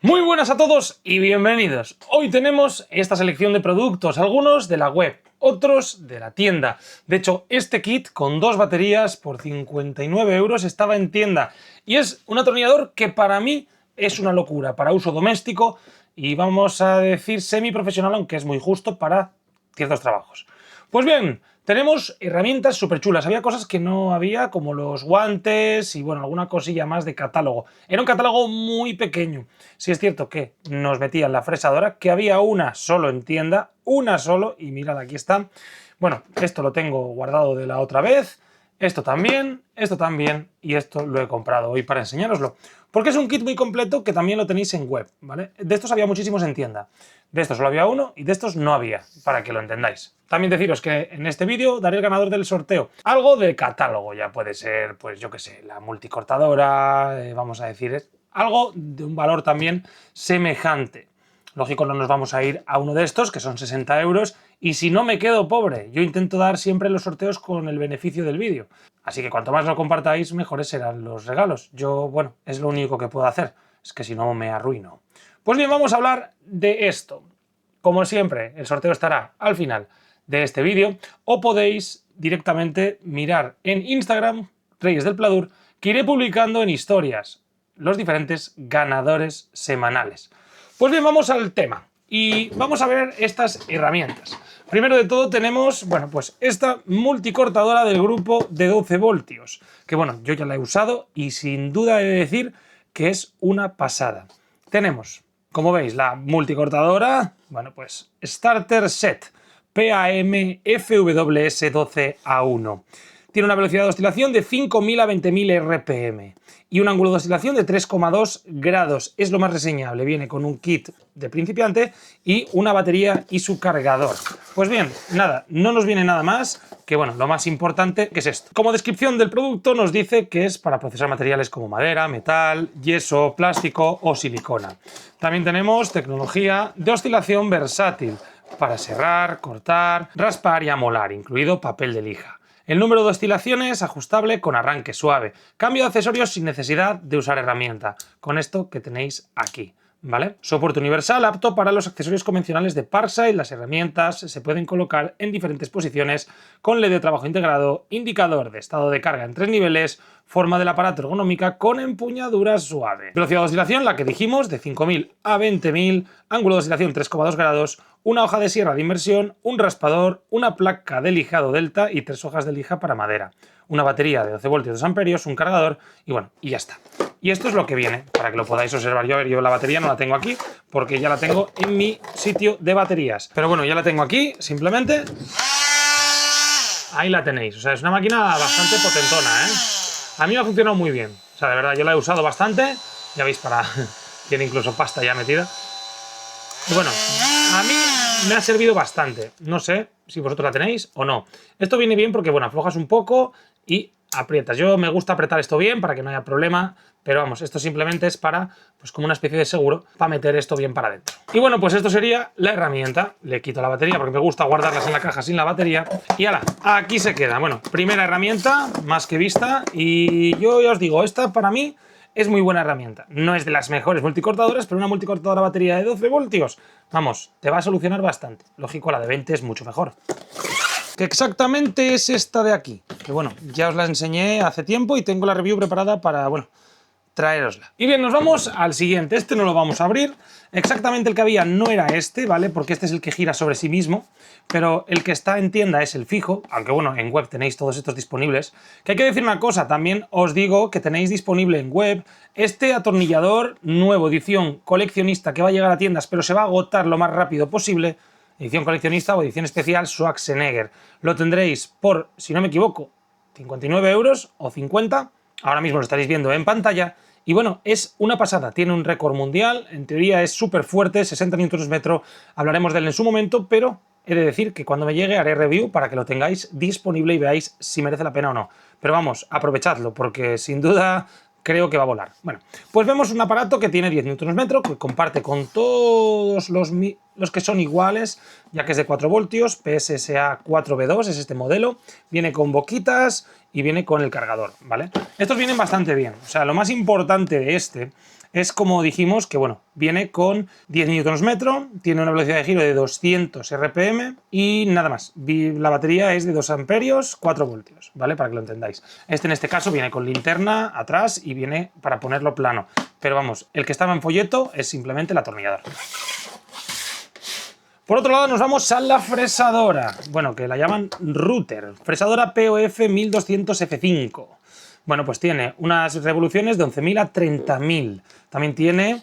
Muy buenas a todos y bienvenidos. Hoy tenemos esta selección de productos, algunos de la web, otros de la tienda. De hecho, este kit con 2 baterías por 59 € estaba en tienda y es un atornillador que para mí es una locura para uso doméstico y vamos a decir semiprofesional, aunque es muy justo para ciertos trabajos. Pues bien, tenemos herramientas súper chulas. Había cosas que no había, como los guantes y bueno, alguna cosilla más de catálogo. Era un catálogo muy pequeño. Sí es cierto que nos metían la fresadora, que había una solo en tienda, una solo, y mirad, aquí está. Bueno, esto lo tengo guardado de la otra vez. Esto también, y esto lo he comprado hoy para enseñároslo. Porque es un kit muy completo que también lo tenéis en web, ¿vale? De estos había muchísimos en tienda. De estos solo había uno y de estos no había, para que lo entendáis. También deciros que en este vídeo daré el ganador del sorteo. Algo de catálogo, ya puede ser, pues yo qué sé, la multicortadora, vamos a decir, algo de un valor también semejante. Lógico, no nos vamos a ir a uno de estos, que son 60 €, y si no me quedo pobre, yo intento dar siempre los sorteos con el beneficio del vídeo. Así que cuanto más lo compartáis, mejores serán los regalos. Yo, bueno, es lo único que puedo hacer, es que si no me arruino. Pues bien, vamos a hablar de esto. Como siempre, el sorteo estará al final de este vídeo, o podéis directamente mirar en Instagram, Reyes del Pladur, que iré publicando en historias los diferentes ganadores semanales. Pues bien, vamos al tema y vamos a ver estas herramientas. Primero de todo tenemos, bueno, pues esta multicortadora del grupo de 12 voltios, que bueno, yo ya la he usado y sin duda he de decir que es una pasada. Tenemos, como veis, la multicortadora, bueno, pues Starter Set PAM FWS12A1. Tiene una velocidad de oscilación de 5.000 a 20.000 RPM y un ángulo de oscilación de 3,2 grados. Es lo más reseñable. Viene con un kit de principiante y una batería y su cargador. Pues bien, nada, no nos viene nada más que, bueno, lo más importante, que es esto. Como descripción del producto nos dice que es para procesar materiales como madera, metal, yeso, plástico o silicona. También tenemos tecnología de oscilación versátil para serrar, cortar, raspar y amolar, incluido papel de lija. El número de oscilaciones ajustable con arranque suave. Cambio de accesorios sin necesidad de usar herramienta, con esto que tenéis aquí, ¿vale? Soporte universal apto para los accesorios convencionales de Parkside. Las herramientas se pueden colocar en diferentes posiciones con LED de trabajo integrado, indicador de estado de carga en 3 niveles, forma del aparato ergonómica con empuñadura suave. Velocidad de oscilación, la que dijimos, de 5.000 a 20.000, ángulo de oscilación 3,2 grados, una hoja de sierra de inmersión, un raspador, una placa de lijado delta y 3 hojas de lija para madera, una batería de 12 voltios 2 amperios, un cargador y bueno, y ya está. Y esto es lo que viene, para que lo podáis observar. Yo la batería no la tengo aquí porque ya la tengo en mi sitio de baterías. Pero bueno, ya la tengo aquí, simplemente. Ahí la tenéis. O sea, es una máquina bastante potentona, ¿eh? A mí me ha funcionado muy bien. O sea, de verdad, yo la he usado bastante. Ya veis, tiene incluso pasta ya metida. Y bueno, a mí me ha servido bastante. No sé si vosotros la tenéis o no. Esto viene bien porque, bueno, aflojas un poco y aprietas. Yo me gusta apretar esto bien para que no haya problema, pero vamos, esto simplemente es para, pues como una especie de seguro, para meter esto bien para adentro. Y bueno, pues esto sería la herramienta. Le quito la batería porque me gusta guardarlas en la caja sin la batería. Y ala, aquí se queda. Bueno, primera herramienta, más que vista. Y yo ya os digo, esta para mí es muy buena herramienta. No es de las mejores multicortadoras, pero una multicortadora batería de 12 voltios, vamos, te va a solucionar bastante. Lógico, la de 20 es mucho mejor. Que exactamente es esta de aquí, que bueno, ya os la enseñé hace tiempo y tengo la review preparada para, bueno, traerosla. Y bien, nos vamos al siguiente. Este no lo vamos a abrir. Exactamente el que había no era este, ¿vale? Porque este es el que gira sobre sí mismo, pero el que está en tienda es el fijo, aunque bueno, en web tenéis todos estos disponibles. Que hay que decir una cosa, también os digo que tenéis disponible en web este atornillador nuevo, edición coleccionista, que va a llegar a tiendas, pero se va a agotar lo más rápido posible. Edición coleccionista o edición especial Schwarzenegger. Lo tendréis por, si no me equivoco, 59 € o 50. Ahora mismo lo estaréis viendo en pantalla. Y bueno, es una pasada, tiene un récord mundial, en teoría es súper fuerte, 60 Nm, hablaremos de él en su momento, pero he de decir que cuando me llegue haré review para que lo tengáis disponible y veáis si merece la pena o no. Pero vamos, aprovechadlo, porque sin duda creo que va a volar. Bueno, pues vemos un aparato que tiene 10 Nm, que comparte con todos los que son iguales, ya que es de 4 voltios, PSSA 4V2 es este modelo, viene con boquitas y viene con el cargador, ¿vale? Estos vienen bastante bien. O sea, lo más importante de este es como dijimos que, bueno, viene con 10 Nm, tiene una velocidad de giro de 200 RPM y nada más. La batería es de 2 amperios, 4 voltios, ¿vale? Para que lo entendáis. En este caso viene con linterna atrás y viene para ponerlo plano. Pero vamos, el que estaba en folleto es simplemente el atornillador. Por otro lado nos vamos a la fresadora, bueno, que la llaman router, fresadora POF 1200 F5. Bueno, pues tiene unas revoluciones de 11.000 a 30.000. También tiene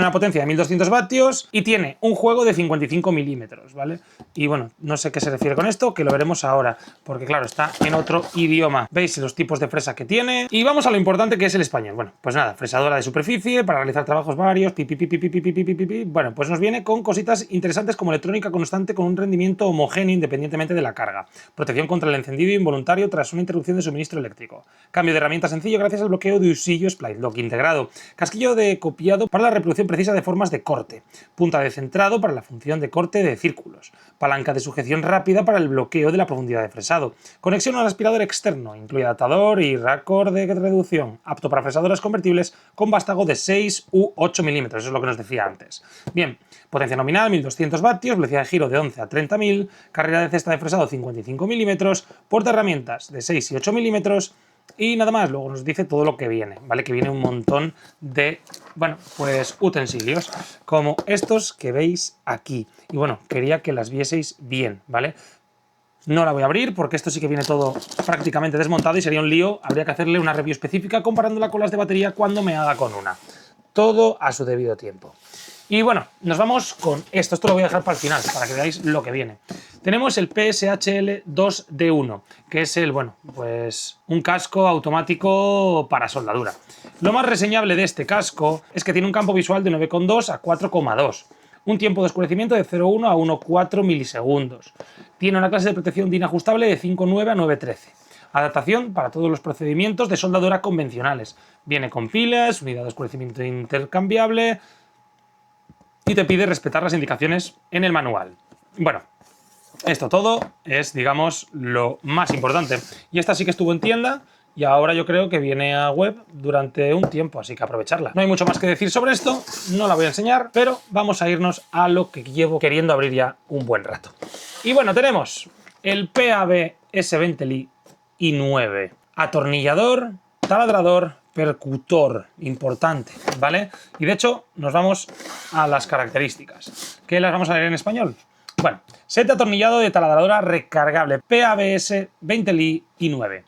una potencia de 1200 vatios y tiene un juego de 55 milímetros, ¿vale? Y bueno, no sé qué se refiere con esto, que lo veremos ahora, porque claro, está en otro idioma. Veis los tipos de fresa que tiene. Y vamos a lo importante que es el español. Bueno, pues nada, fresadora de superficie para realizar trabajos varios, Bueno, pues nos viene con cositas interesantes como electrónica constante con un rendimiento homogéneo independientemente de la carga. Protección contra el encendido involuntario tras una interrupción de suministro eléctrico. Cambio de herramienta sencillo gracias al bloqueo de usillo Splice Lock integrado. Casquillo de copiado para la reproducción precisa de formas de corte. Punta de centrado para la función de corte de círculos. Palanca de sujeción rápida para el bloqueo de la profundidad de fresado. Conexión al aspirador externo. Incluye adaptador y raccord de reducción. Apto para fresadoras convertibles con vástago de 6 u 8 milímetros. Eso es lo que nos decía antes. Bien, potencia nominal 1200 vatios, velocidad de giro de 11 a 30.000, carrera de cesta de fresado 55 milímetros, porta herramientas de 6 y 8 milímetros. Y nada más, luego nos dice todo lo que viene, ¿vale? Que viene un montón de, bueno, pues utensilios, como estos que veis aquí. Y bueno, quería que las vieseis bien, ¿vale? No la voy a abrir porque esto sí que viene todo prácticamente desmontado y sería un lío. Habría que hacerle una review específica comparándola con las de batería cuando me haga con una. Todo a su debido tiempo. Y bueno, nos vamos con esto. Esto lo voy a dejar para el final, para que veáis lo que viene. Tenemos el PSHL 2D1, que es el, bueno, pues un casco automático para soldadura. Lo más reseñable de este casco es que tiene un campo visual de 9,2 a 4,2. Un tiempo de oscurecimiento de 0,1 a 1,4 milisegundos. Tiene una clase de protección DIN ajustable de 5,9 a 9,13. Adaptación para todos los procedimientos de soldadura convencionales. Viene con pilas, unidad de oscurecimiento intercambiable y te pide respetar las indicaciones en el manual. Bueno, esto todo es, digamos, lo más importante. Y esta sí que estuvo en tienda y ahora yo creo que viene a web durante un tiempo, así que aprovecharla. No hay mucho más que decir sobre esto, no la voy a enseñar, pero vamos a irnos a lo que llevo queriendo abrir ya un buen rato. Y bueno, tenemos el PAB S20Li i9. Atornillador, taladrador, percutor, importante, ¿vale? Y de hecho nos vamos a las características, que las vamos a leer en español. Bueno, set de atornillado de taladradora recargable PABS 20Li i9.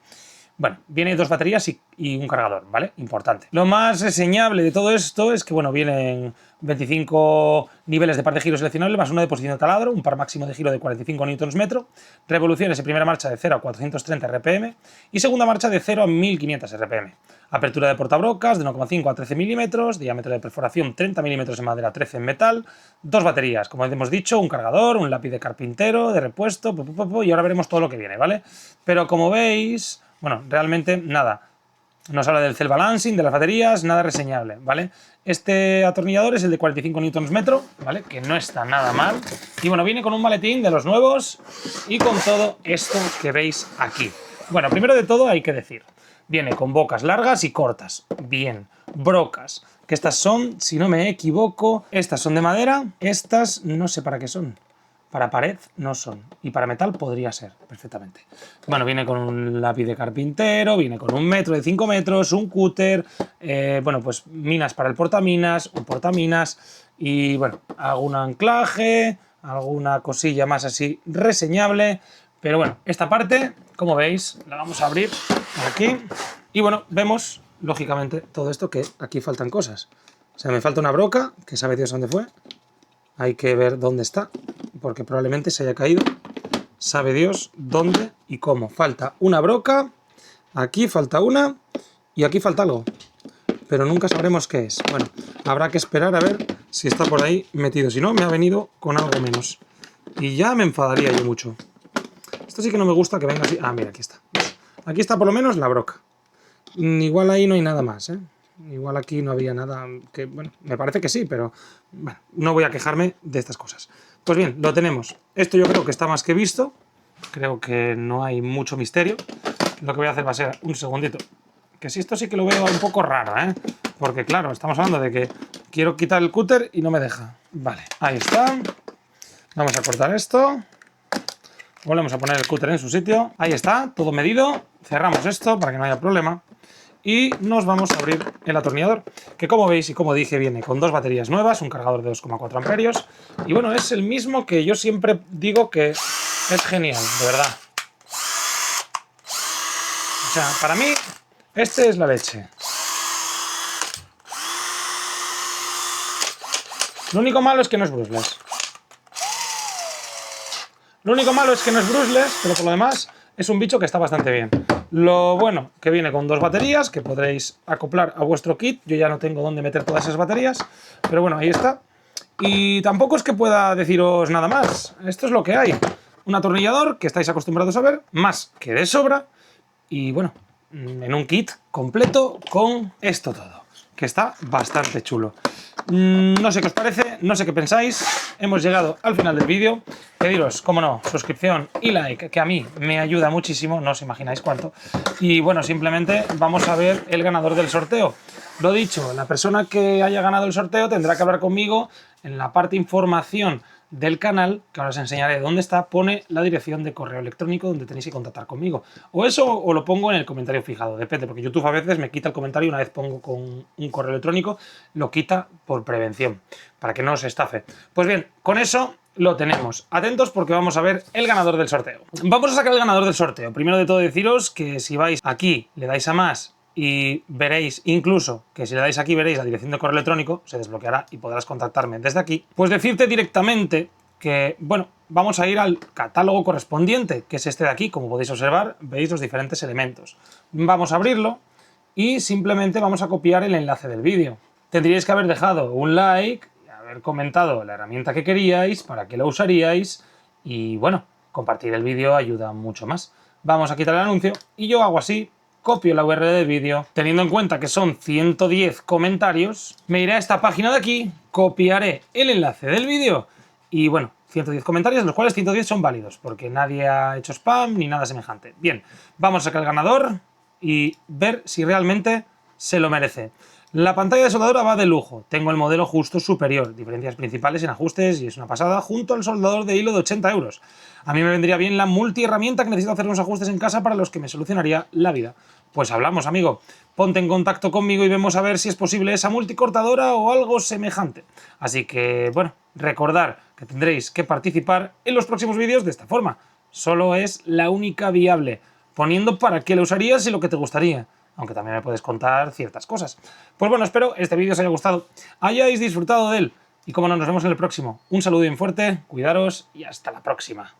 Bueno, viene dos baterías y un cargador, ¿vale? Importante. Lo más reseñable de todo esto es que, bueno, vienen 25 niveles de par de giro seleccionable más uno de posición de taladro, un par máximo de giro de 45 Nm, revoluciones en primera marcha de 0 a 430 RPM y segunda marcha de 0 a 1500 RPM. Apertura de portabrocas de 1,5 a 13 milímetros, diámetro de perforación 30 milímetros en madera, 13 en metal, dos baterías, como hemos dicho, un cargador, un lápiz de carpintero, de repuesto, y ahora veremos todo lo que viene, ¿vale? Pero como veis, bueno, realmente nada. Nos habla del cell balancing, de las baterías, nada reseñable, ¿vale? Este atornillador es el de 45 Nm, ¿vale? Que no está nada mal. Y bueno, viene con un maletín de los nuevos y con todo esto que veis aquí. Bueno, primero de todo hay que decir, viene con bocas largas y cortas. Bien, brocas, que estas son, si no me equivoco, estas son de madera, estas no sé para qué son. Para pared no son, y para metal podría ser, perfectamente. Bueno, viene con un lápiz de carpintero, viene con un metro de 5 metros, un cúter, bueno, pues minas para el portaminas, un portaminas, y bueno, algún anclaje, alguna cosilla más así reseñable, pero bueno, esta parte, como veis, la vamos a abrir aquí, y bueno, vemos, lógicamente, todo esto que aquí faltan cosas. O sea, me falta una broca, que sabe Dios dónde fue, hay que ver dónde está, porque probablemente se haya caído, sabe Dios dónde y cómo. Falta una broca, aquí falta una y aquí falta algo, pero nunca sabremos qué es. Bueno, habrá que esperar a ver si está por ahí metido, si no me ha venido con algo menos y ya me enfadaría yo mucho. Esto sí que no me gusta que venga así. Ah, mira, aquí está. Aquí está por lo menos la broca. Igual ahí no hay nada más, ¿eh? Igual aquí no había nada que, bueno, me parece que sí, pero bueno, no voy a quejarme de estas cosas. Pues bien, lo tenemos. Esto yo creo que está más que visto. Creo que no hay mucho misterio. Lo que voy a hacer va a ser un segundito. Que si esto sí que lo veo un poco raro, ¿eh? Porque claro, estamos hablando de que quiero quitar el cúter y no me deja. Vale, ahí está. Vamos a cortar esto. Volvemos a poner el cúter en su sitio. Ahí está, todo medido. Cerramos esto para que no haya problema. Y nos vamos a abrir el atornillador, que como veis y como dije viene con 2 baterías nuevas, un cargador de 2,4 amperios. Y bueno, es el mismo que yo siempre digo que es genial, de verdad. O sea, para mí, este es la leche. Lo único malo es que no es brushless. Lo único malo es que no es brushless, pero por lo demás es un bicho que está bastante bien. Lo bueno, que viene con 2 baterías que podréis acoplar a vuestro kit. Yo ya no tengo dónde meter todas esas baterías, pero bueno, ahí está. Y tampoco es que pueda deciros nada más. Esto es lo que hay. Un atornillador que estáis acostumbrados a ver, más que de sobra. Y bueno, en un kit completo con esto todo, que está bastante chulo. No sé qué os parece, no sé qué pensáis. Hemos llegado al final del vídeo. Pediros, como no, suscripción y like, que a mí me ayuda muchísimo, no os imagináis cuánto. Y bueno, simplemente vamos a ver el ganador del sorteo. Lo dicho, la persona que haya ganado el sorteo tendrá que hablar conmigo en la parte información del canal, que ahora os enseñaré dónde está, pone la dirección de correo electrónico donde tenéis que contactar conmigo. O eso o lo pongo en el comentario fijado, depende, porque YouTube a veces me quita el comentario una vez pongo con un correo electrónico, lo quita por prevención, para que no os estafe. Pues bien, con eso lo tenemos. Atentos porque vamos a ver el ganador del sorteo. Vamos a sacar el ganador del sorteo. Primero de todo deciros que si vais aquí, le dais a más y veréis, incluso, que si le dais aquí veréis la dirección de correo electrónico, se desbloqueará y podrás contactarme desde aquí, pues decirte directamente que, bueno, vamos a ir al catálogo correspondiente, que es este de aquí. Como podéis observar, veis los diferentes elementos. Vamos a abrirlo y simplemente vamos a copiar el enlace del vídeo. Tendríais que haber dejado un like, haber comentado la herramienta que queríais, para qué la usaríais y, bueno, compartir el vídeo ayuda mucho más. Vamos a quitar el anuncio y yo hago así. Copio la URL del vídeo, teniendo en cuenta que son 110 comentarios, me iré a esta página de aquí, copiaré el enlace del vídeo y bueno, 110 comentarios, de los cuales 110 son válidos, porque nadie ha hecho spam ni nada semejante. Bien, vamos a sacar el ganador y ver si realmente se lo merece. La pantalla de soldadura va de lujo, tengo el modelo justo superior, diferencias principales en ajustes y es una pasada, junto al soldador de hilo de 80 euros. A mí me vendría bien la multiherramienta que necesito hacer unos ajustes en casa para los que me solucionaría la vida. Pues hablamos, amigo. Ponte en contacto conmigo y vemos a ver si es posible esa multicortadora o algo semejante. Así que, bueno, recordar que tendréis que participar en los próximos vídeos de esta forma. Solo es la única viable, poniendo para qué lo usarías y lo que te gustaría. Aunque también me puedes contar ciertas cosas. Pues bueno, espero este vídeo os haya gustado, hayáis disfrutado de él. Y como no, nos vemos en el próximo. Un saludo bien fuerte, cuidaros y hasta la próxima.